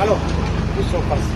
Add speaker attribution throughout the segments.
Speaker 1: Aló, eso pasa.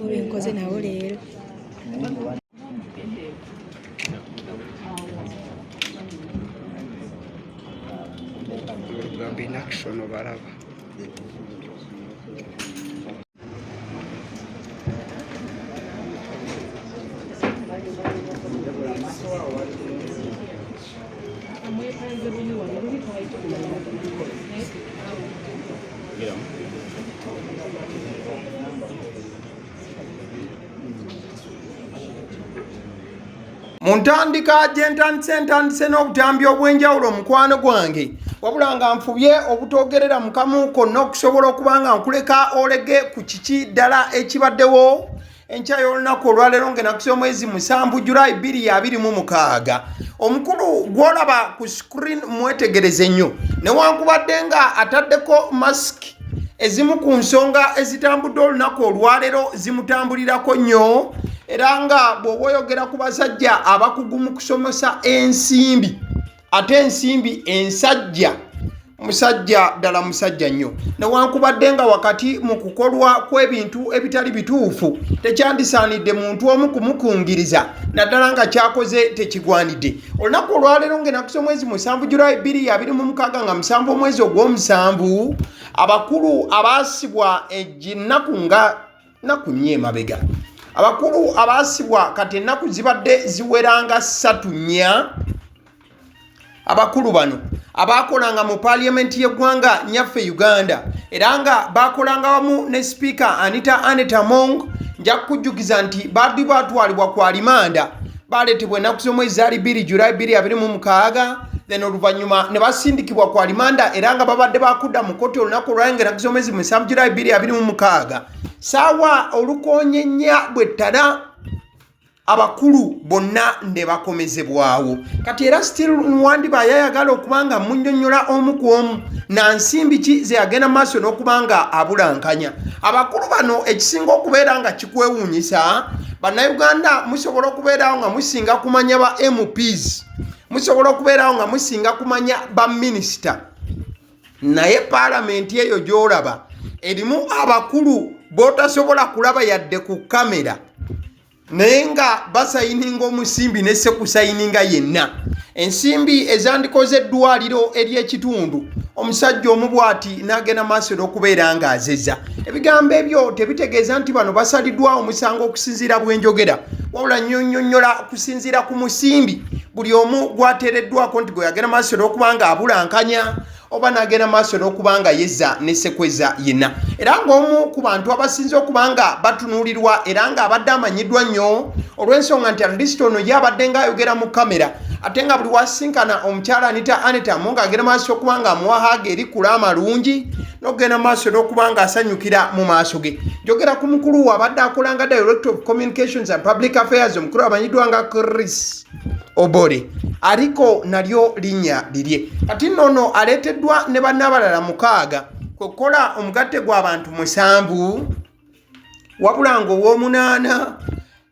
Speaker 2: Nkoze nawo leero
Speaker 1: Gambi action baraba. Muntandika gyentandise n'obutambi obw'enjawulo mukwano gwange wabula nga nfubye obutogerera mukamu konna okusobola okuba nga nkuleka olege ku kiki ddala ekibaddewo enkya y'olunaku olwaleero ng'ennaku z'omwezi 7 Julayi 2026 omukulu gw'olaba ku screen mwetegereze nnyo newankubadde nga ataddeko masiki ezimu ku nsonga ezitambudde olunaku olwaleero zimutambulirako nnyo era nga bw'oba oyogera ku basajja abakugu mu kusomesa ensimbi ate ensimbi ensajja musajja ddala musajja nnyo newankubadde nga wakati mu kukolwa kw'ebintu ebitali bituufu tekyandisaanidde muntu omu kumukungiriza naddala nga kyakoze tekigwanidde olunaku olwaleero ng'ennaku z'omwezi 7 Julayi 2026 nga 7 omwezi ogw'omusanvu abakulu abaasibwa ennaku nga nnaku nnyo emabega abakulu abaasibwa kati ennaku zibadde ziweranga 3 abakulu bano abakolanga mu parliament y'eggwanga nyaffe Uganda era nga bakolanga wamu ne speaker Anita Among nja kujjukiza nti baddi batwalibwa kwa limanda baleetebwa ennaku z'omwezi 2 Julayi 2026 then oluvannyuma ne basindikibwa kwa limanda era nga babadde bakudda mu kkooti olunaku olwalenge ennaku z'omwezi 7 Julayi 2026 saawa olukonnyenya bwe ttala abakulu bonna ne bakomezebwawo kati era still Nwandiba yayagala okubanga munnyonnyola omu ku omu na nsimbi ki ze yagenda maaso n'okubanga abulankanya abakulu bano ekisinga okubeera nga kikwewuunyisa bannayuganda musobola okubeerawo nga musinga kumanya ba MPs musobola okubeerawo nga musinga kumanya ba minisita naye paalamenti eyo gy'olaba erimu abakulu b'otasobola kulaba yadde ku kamera naye nga basayininga omusimbi ne sekusayininga yenna ensimbi ezandikoze eddwaliro ery'ekitundu omusajja omu bw'ati n'agenda maaso n'okubeera ng'azezza. Ebigambo ebyo tebitegeeza nti bano basaliddwawo omusango okusinziira bwenjogera, wabula nnyonnyonnyola kusinziira ku musimbi buli omu gwateereddwako nti gwe yagenda maaso n'okuba ng'abulankanya oba n'agenda maaso n'okuba nga yezza ne sekweza yenna. Era ng'omu ku bantu abasinze okuba nga batunuulirwa era ng'abadde amanyiddwa nnyo olw'ensonga nti Ernest ono ye abadde ng'ayogera mu kamera, ate nga buli wasinkana omukyala Anita Among ng'agenda maaso okuba ng'amuwa haaga erikula amalungi n'okugenda maaso n'okuba ng'asanyukira mu maaso ge. Njogera ku mukulu abadde akola nga Director of Communications and Public Affairs, omukulu amanyiddwa nga Chris Obore, aliko nalyo linnya lirye. Kati nno aleeteddwa ne banne abalala 6 kukola omugatte gw'abantu 7, wabula ng'ow'omunaana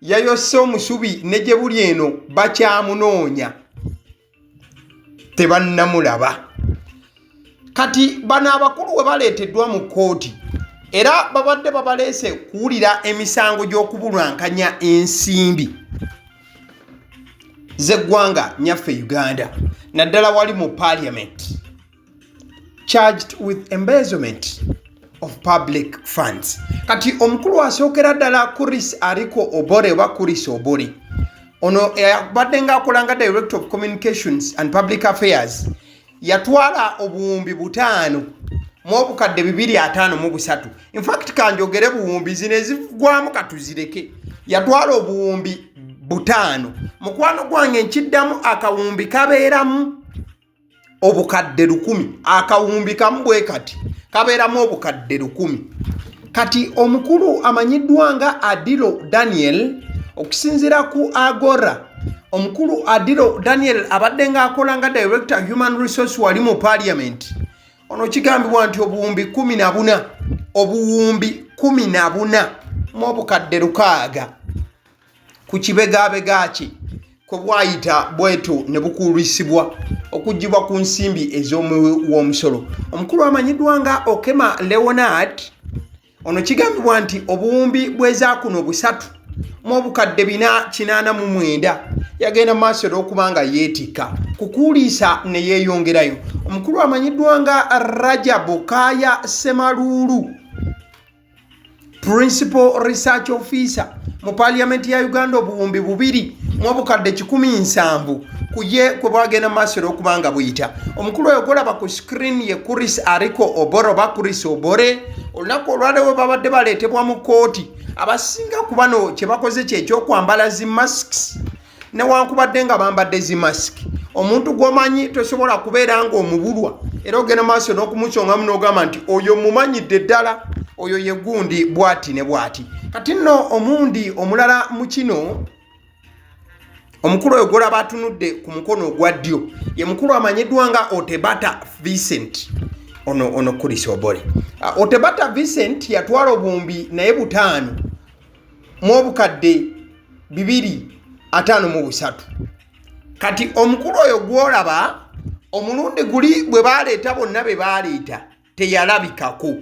Speaker 1: yayosse omusubi ne gye buli eno bakyamunoonya tebannamulaba. Kati bano abakulu we baleeteddwa mu kkooti era babadde babaleese kuwulira emisango gy'okubulankanya ensimbi z'eggwanga nyaffe Uganda, naddala wali mu Parliament, charged with embezzlement of public funds. Kati omukulu asookera ddala Chris Ariko Obore oba Chris Obore ono abadde ng'akola nga Director of Communications and Public Affairs yatwala obuwumbi 5 mu obukadde 253. In fact kanjogere buwumbi zino ezivugwamu katuzireke, yatwala obuwumbi 5. Mukwano gwange nkiddamu akawumbi kabeeramu obukadde 10, akawumbi kamu bwe kati kabeeramu obukadde 10. Kati omukulu amanyiddwa nga Adilo Daniel okusinziira ku Agora, omukulu Adilo Daniel abadde ng'akola nga Director Human Resource wali mu Parliament. Ono kigambibwa nti obuwumbi 14, obuwumbi 14 mu obukadde 6 ku kibegabega kye kwe bwayita bwetu ne bukuulisibwa okugibwa ku nsimbi ez'omuw'omusolo. Omukulu amanyiddwa nga Okema Leonard ono kigambibwa nti obuwumbi bw'ezaakuno 3 mu obukadde 489 yagenda maaso n'okuba nga yeetikka kukuuliisa ne yeeyongerayo. Omukulu amanyiddwa nga Rajabu Kaya Semaluulu, Principal Research Officer mu Parliament ya Uganda, obuwumbi 2 mu obukadde 17 kuye kwe bwagenda maaso n'okuba nga buyita. Omukulu oyo golaba ku screen ye Chris Ariko Obore oba Chris Obore. Olunaku olwalewo babadde baleetebwa mu kkooti. Abasinga ku bano kye bakoze ky'ekyokwambala zi masks newankubadde nga bambadde zi mask. Omuntu gw'omanyi tosobola kubeera ng'omubulwa era ogenda maaso n'okumukyongamu n'ogamba nti oyo mumanyidde ddala, oyo ye gundi bw'ati ne bw'ati. Kati nno omundi omulala mu kino, omukulu oyo golaba atunudde ku mukono ogwa ddyo ye mukulu amanyiddwa nga Otebata Vincent ono Chris Obore. Otebata Vincent yatwala obuwumbi naye 5 mu obukadde 253. Kati omukulu oyo gwolaba omulundi guli bwe baleeta bonna be baleeta teyalabikako.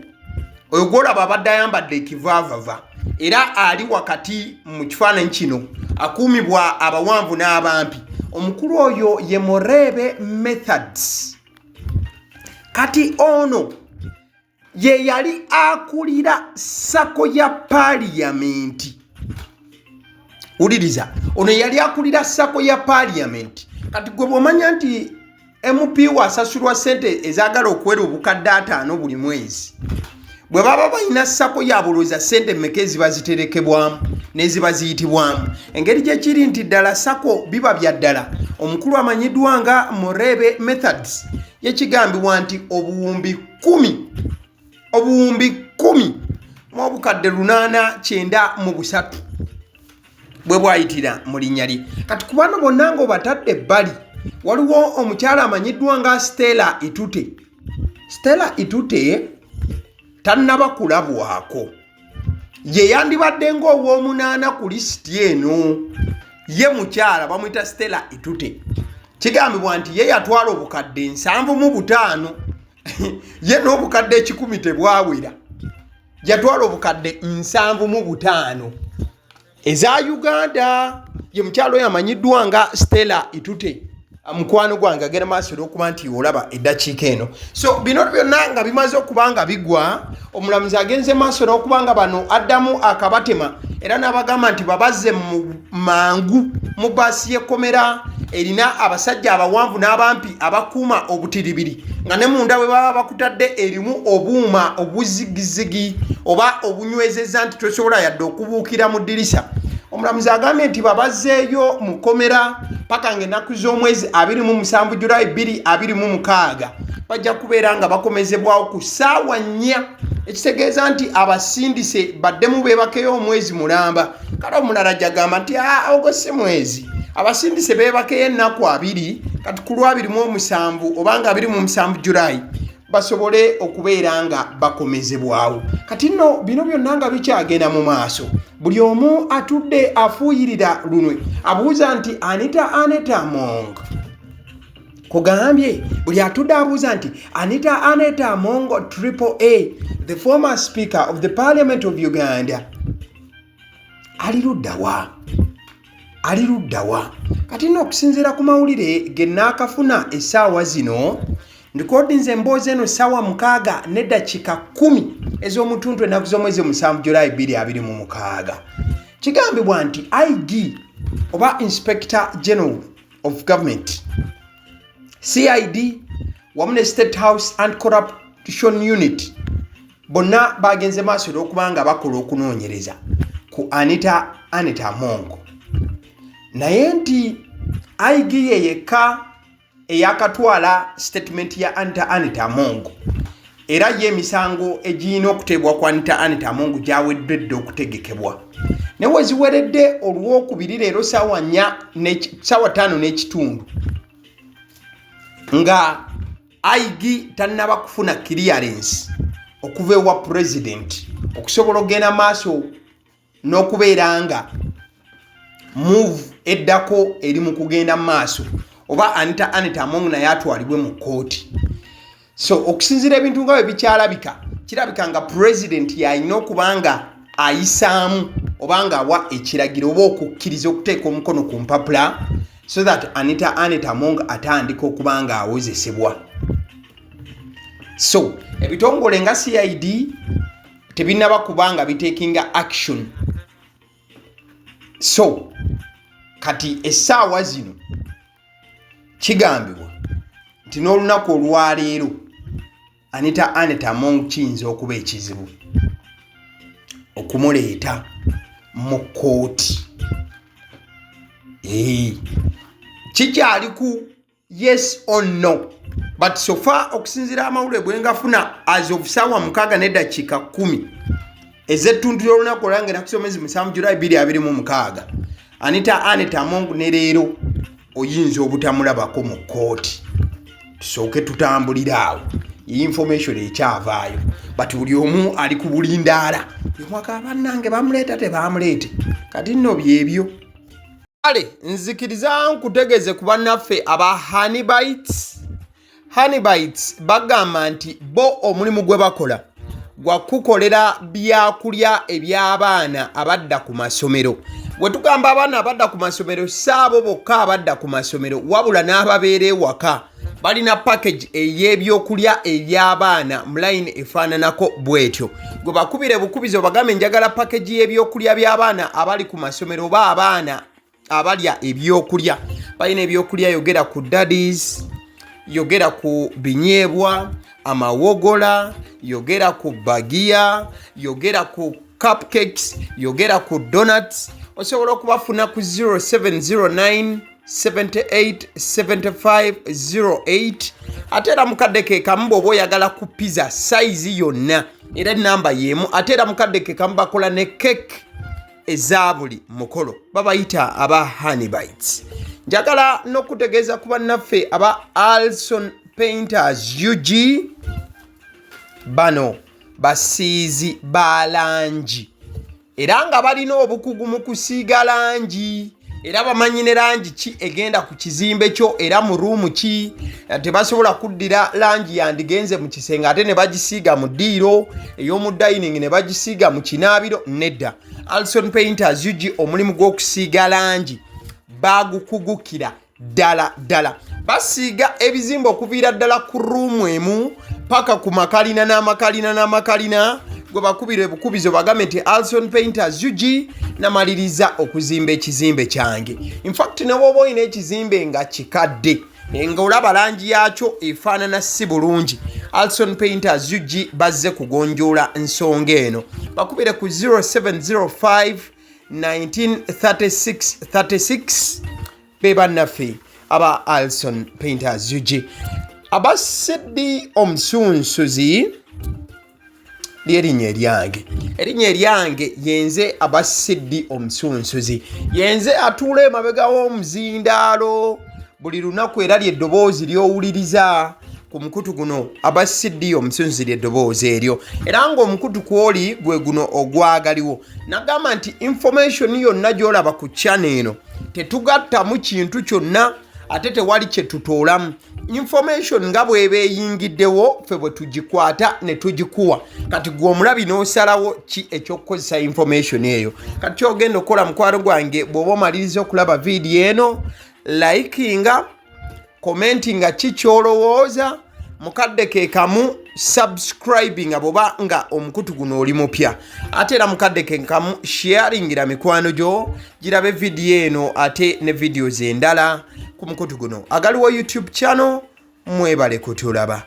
Speaker 1: Oyo gwolaba abadde ayambadde ekivaavava era ali wakati mu kifaananyi kino akuumibwa abawanvu n'abampi. Omukulu oyo ye Morebe Methods. Kati ono ye yali akulira sako ya Parliament. Uliriza, ono yali akulira sako ya Parliament. Kati gwe bw'omanya nti MP wasasulwa ssente ezaagala okuwera obukadde 5 buli mwezi, bwe baba balina sako yabulooza ssente mmeka eziba ziterekebwamu n'eziba ziyitibwamu. Engeri gye kiri nti ddala sako biba bya ddala. Omukulu amanyiddwa nga Morebe Methods ye kigambibwa nti obuwumbi 10 mu obukadde 893 bwe bwayitira mu linnya lye. Kati ku bano bonna ng'obatadde ebbali waliwo omukyala amanyiddwa nga Stella Itute. Stella Itute tannaba kulabwako, ye yandibadde ng'ow'omunaana ku lisiti eno. Ye mukyala bamuyita Stella Itute. Kigambibwa nti ye yatwala obukadde 75 ye n'obukadde 10 tebwawera, yatwala obukadde 75 eza Uganda. Ye mukyalo oyo amanyiddwa nga Stella Itute. mukwano gwange agenda maaso olw'okuba nti olaba eddakiika eno. So bino byonna nga bimaze okuba nga bigwa, omulamuzi agenze maaso n'okuba nga bano addamu akabatema era n'abagamba nti babazze mu mangu mu baasi y'ekkomera erina abasajja abawanvu n'abampi abakuuma obutiribiri nga ne munda bwe baba bakutadde erimu obuuma obuzigizigi oba obunywezezza nti tosobola yadde okubuukira mu ddirisa. Omulamuzi agambye nti babazzeeyo mu kkomera paka ng'ennaku z'omwezi 27 Julayi 2026 bajja kubeera nga bakomezebwawo ku ssaawa 4, ekitegeeza nti abasindise baddemu beebakeyo omwezi mulamba. Kale omulala jagamba nti ogwo si mwezi, abasindise beebakeyo ennaku 2 kati ku lwa 27 oba nga 27 Julayi basobole okubeera nga bakomezebwawo. Kati nno bino byonna nga bikyagenda mu maaso, buli omu atudde afuuyirira lunwe abuuza nti Anita Among kugambye, buli atudde abuuza nti Anita Among Triple A, the former speaker of the Parliament of Uganda, ali luddawa? Kati nno okusinziira ku mawulire ge nnaakafuna essaawa zino, ndikodinze emboozi eno ssaawa 6:10 ez'omutuntu ennaku z'omwezi 7 Julayi 2026. Kigambibwa nti IG oba Inspector General of Government, CID wamu ne State House Anti-Corruption Unit bonna bagenze maaso olw'okuba nga bakola okunoonyereza ku Anita Among, naye nti IG yekka eyakatwala statement ya Anita Among era y'emisango egirina okuteebwa ku Anita Among gyawedde okutegekebwa. Ne weziweredde olw'okubiri leero ssaawa 5:30 nga IG tannaba kufuna clearance okuva ewa president okusobola okugenda maaso n'okubeera nga move eddako eri mu kugenda maaso oba Anita Among naye atwalibwe mu kooti. So okusinziira ebintu nga bwe bikyalabika, kirabika nga president yalina okuba nga ayisaamu oba nga awa ekiragiro oba okukkiriza okuteeka omukono ku mpapula so that Anita Among atandika okuba nga awozesebwa. So ebitongole nga CID tebinnaba kuba nga bitekinga action. So kati essaawa zino kigambibwa nti n'olunaku olwaleero Anita Among kiyinza okuba ekizibu okumuleeta mu kooti. Kikyali ku yes or no, but so far okusinziira amawulire bwe ngafuna as of ssaawa 6:10 ez'ettuntu ly'olunaku olwange ennaku z'omwezi 7 Julayi 2026 Anita Among ne leero oyinza obutamulabako mu kooti. Tusooke tutambulire awo, information ekyavaayo, but buli omu ali ku bulindaala mwaka bannange bamuleeta tebamuleete. Kati nno byebyo. Kale nzikiriza nkutegeeze ku bannaffe aba Honey Bites bagamba nti bo omulimu gwe bakola gwa kukolera byakulya eby'abaana abadda ku masomero. Bwe tugamba abaana abadda ku masomero saabo bokka abadda ku masomero wabula n'ababeera ewaka balina package ey'ebyokulya eby'abaana mu line efaananako bwetyo. Gwe bakubire bukubizi obagambe njagala package y'ebyokulya by'abaana abali ku masomero oba abaana abalya ebyokulya. Balina ebyokulya yogera ku daddies, yogera ku binyeebwa, amawogola, yogera ku bagiya, yogera ku cupcakes, yogera ku donuts. Osobola okubafuna ku 0709 787508 ate era mukadde ke kamu bw'oba oyagala ku pizza size yonna era namba y'emu. Ate era mukadde ke kamu bakola ne cake eza buli mukolo, babayita aba Honey Bites. Njagala n'okutegeeza ku bannaffe aba Alson Painters UG, bano basiizi ba langi era nga balina obukugu mu kusiiga langi era bamanyi ne langi ki egenda ku kizimbe kyo era mu ruumu ki. Tebasobola kuddira langi yandigenze mu kisenge ate ne bagisiiga mu ddiiro ey'omu dining ne bagisiiga mu kinaabiro. Nedda, Alson Painters UG omulimu gw'okusiiga langi bagukugukira ddala basiiga ebizimbe okuviira ddala ku ruumu emu paka ku makalina gwe bakubira ebukubizo bagambe nti Alson Painters UG namaliriza okuzimba ekizimbe kyange. In fact ne bw'oba olina ekizimbe nga kikadde nga olaba langi yaakyo efaanana si bulungi, Alson Painters UG bazze kugonjoola ensonga eno. Bakubire ku 0705 1936 be bannaffe aba Alson Painters UG. Aba Sidi Omusunsuzi lyerinnya eryange yenze aba Sidi Omusunsuzi, yenze atuula emabega w'omuzindaalo buli lunaku era ly'eddoboozi ly'owuliriza ku mukutu guno aba Sidi Omusunsuzi ly'eddoboozi eryo, era ng'omukutu kwoli gwe guno ogwagaliwo. Nagamba nti information yonna gy'olaba ku channel eno tetugattamu kintu kyonna ate tewali kye tutoolamu. Information nga bw'eba eyingiddewo ffe bwe tugikwata ne tugikuwa, kati gwe omulabi n'osalawo ki eky'okukozesa information eyo. Kati ky'ogenda okukola mukwano gwange bw'oba omaliriza okulaba vidiyo eno, likinga, commentinga ki ky'olowooza, mukadde ke kamu subscribinga bw'oba nga omukutu guno oli mupya, ate era mukadde ke kamu sharingira mikwano gyo girabe vidiyo eno ate ne videos endala ku mukutu guno. Agaliwo YouTube channel, mwebale kutulaba.